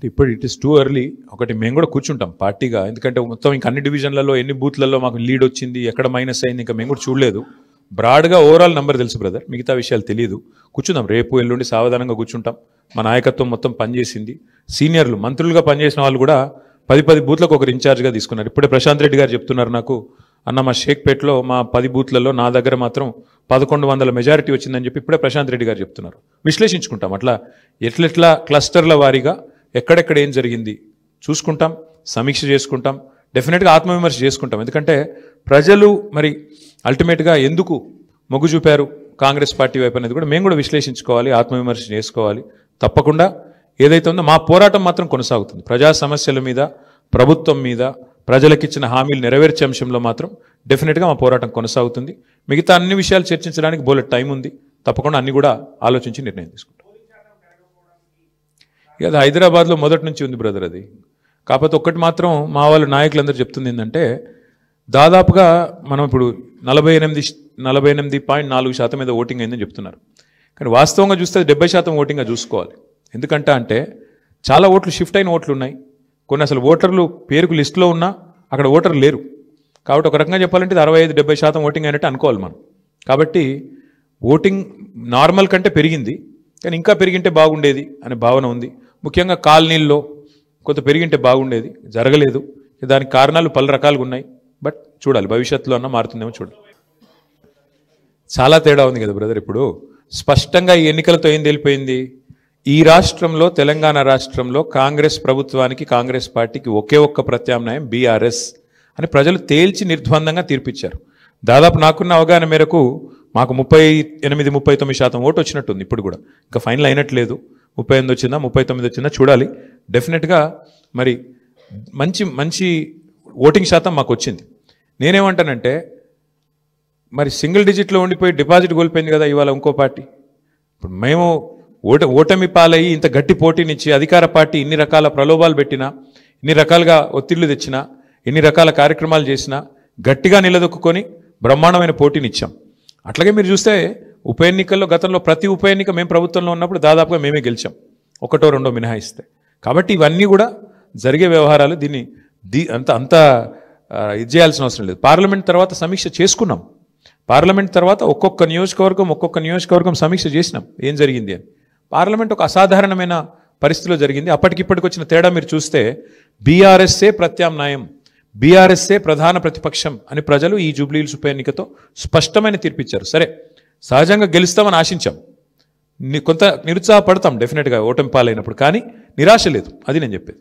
ఇప్పుడు it is too early. ఒకటి మేము కూడా కూర్చుంటాం పార్టీగా, ఎందుకంటే మొత్తం ఇంకా అన్ని డివిజన్లలో ఎన్ని బూత్లలో మాకు లీడ్ వచ్చింది, ఎక్కడ మైనస్ అయింది, ఇంకా మేము కూడా చూడలేదు. బ్రాడ్గా ఓవరాల్ నెంబర్ తెలుసు బ్రదర్, మిగతా విషయాలు తెలియదు. కూర్చుందాం, రేపు ఎల్లుండి సావధానంగా కూర్చుంటాం. మా నాయకత్వం మొత్తం పనిచేసింది. సీనియర్లు మంత్రులుగా పనిచేసిన వాళ్ళు కూడా 10 బూత్లకు ఒకరు ఇన్ఛార్జ్గా తీసుకున్నారు. ఇప్పుడే ప్రశాంత్ రెడ్డి గారు చెప్తున్నారు నాకు, అన్న మా షేక్పేట్లో మా 10 బూత్లలో నా దగ్గర మాత్రం 1100 మెజారిటీ వచ్చిందని చెప్పి ఇప్పుడే ప్రశాంత్ రెడ్డి గారు చెప్తున్నారు. విశ్లేషించుకుంటాం అట్లా ఎట్లెట్లా క్లస్టర్ల వారీగా ఎక్కడెక్కడ ఏం జరిగింది చూసుకుంటాం, సమీక్ష చేసుకుంటాం, డెఫినెట్గా ఆత్మవిమర్శ చేసుకుంటాం. ఎందుకంటే ప్రజలు మరి అల్టిమేట్గా ఎందుకు మొగ్గు చూపారు కాంగ్రెస్ పార్టీ వైపు అనేది కూడా మేము కూడా విశ్లేషించుకోవాలి, ఆత్మవిమర్శ చేసుకోవాలి. తప్పకుండా ఏదైతే ఉందో మా పోరాటం మాత్రం కొనసాగుతుంది. ప్రజా సమస్యల మీద, ప్రభుత్వం మీద, ప్రజలకిచ్చిన హామీలు నెరవేర్చే అంశంలో మాత్రం డెఫినెట్గా మా పోరాటం కొనసాగుతుంది. మిగతా అన్ని విషయాలు చర్చించడానికి బోలెడ్ టైం ఉంది. తప్పకుండా అన్ని కూడా ఆలోచించి నిర్ణయం తీసుకుంటాం. అది హైదరాబాద్లో మొదటి నుంచి ఉంది బ్రదర్ అది. కాకపోతే ఒక్కటి మాత్రం మా వాళ్ళ నాయకులందరూ చెప్తుంది ఏంటంటే, దాదాపుగా మనం ఇప్పుడు 48.4% మీద ఓటింగ్ అయిందని చెప్తున్నారు. కానీ వాస్తవంగా చూస్తే 70% ఓటింగ్గా చూసుకోవాలి. ఎందుకంటే చాలా ఓట్లు షిఫ్ట్ అయిన ఓట్లు ఉన్నాయి. కొన్ని అసలు ఓటర్లు పేరుకు లిస్టులో ఉన్నా అక్కడ ఓటర్లు లేరు. కాబట్టి ఒక రకంగా చెప్పాలంటే 65-70% ఓటింగ్ అయినట్టు అనుకోవాలి మనం. కాబట్టి ఓటింగ్ నార్మల్ కంటే పెరిగింది, కానీ ఇంకా పెరిగింటే బాగుండేది అనే భావన ఉంది. ముఖ్యంగా కాలనీల్లో కొంత పెరిగింటే బాగుండేది, జరగలేదు. దానికి కారణాలు పలు రకాలుగా ఉన్నాయి. బట్ చూడాలి, భవిష్యత్తులో అన్న మారుతుందేమో చూడాలి. చాలా తేడా ఉంది కదా బ్రదర్. ఇప్పుడు స్పష్టంగా ఈ ఎన్నికలతో ఏం తెలిపోయింది, ఈ రాష్ట్రంలో, తెలంగాణ రాష్ట్రంలో కాంగ్రెస్ ప్రభుత్వానికి, కాంగ్రెస్ పార్టీకి ఒకే ఒక్క ప్రత్యామ్నాయం బీఆర్ఎస్ అని ప్రజలు తేల్చి నిర్ద్వందంగా తీర్పిచ్చారు. దాదాపు నాకున్న అవగాహన మేరకు మాకు 38-39% ఓటు వచ్చినట్టుంది. ఇప్పుడు కూడా ఇంకా ఫైనల్ అయినట్లేదు. 38 వచ్చిందా 39 వచ్చిందా చూడాలి. డెఫినెట్గా మరి మంచి ఓటింగ్ శాతం మాకు వచ్చింది. నేనేమంటానంటే, మరి సింగిల్ డిజిట్లో ఉండిపోయి డిపాజిట్ కోల్పోయింది కదా ఇవాళ ఇంకో పార్టీ. ఇప్పుడు మేము ఓటమి పాలయ్యి ఇంత గట్టి పోటీనిచ్చి అధికార పార్టీ ఇన్ని రకాల ప్రలోభాలు పెట్టినా, ఇన్ని రకాలుగా ఒత్తిళ్లు తెచ్చినా, ఎన్ని రకాల కార్యక్రమాలు చేసినా గట్టిగా నిలదొక్కుని బ్రహ్మాండమైన పోటీనిచ్చాం. అట్లాగే మీరు చూస్తే ఉప ఎన్నికల్లో గతంలో ప్రతి ఉప ఎన్నిక మేము ప్రభుత్వంలో ఉన్నప్పుడు దాదాపుగా మేమే గెలిచాం, 1-2 మినహాయిస్తే. కాబట్టి ఇవన్నీ కూడా జరిగే వ్యవహారాలు. దీన్ని అంత ఇది చేయాల్సిన అవసరం లేదు. పార్లమెంట్ తర్వాత సమీక్ష చేసుకున్నాం. పార్లమెంట్ తర్వాత ఒక్కొక్క నియోజకవర్గం సమీక్ష చేసినాం ఏం జరిగింది అని. పార్లమెంట్ ఒక అసాధారణమైన పరిస్థితిలో జరిగింది. అప్పటికిప్పటికి వచ్చిన తేడా మీరు చూస్తే బీఆర్ఎస్ఏ ప్రత్యామ్నాయం, బీఆర్ఎస్ఏ ప్రధాన ప్రతిపక్షం అని ప్రజలు ఈ జూబ్లీహిల్స్ ఉప ఎన్నికతో స్పష్టమైన తీర్పిచ్చారు. సరే, సహజంగా గెలుస్తామని ఆశించాం, కొంత నిరుత్సాహపడతాం డెఫినెట్గా ఓటమి పాలైనప్పుడు, కానీ నిరాశ లేదు. అది నేను చెప్పేది.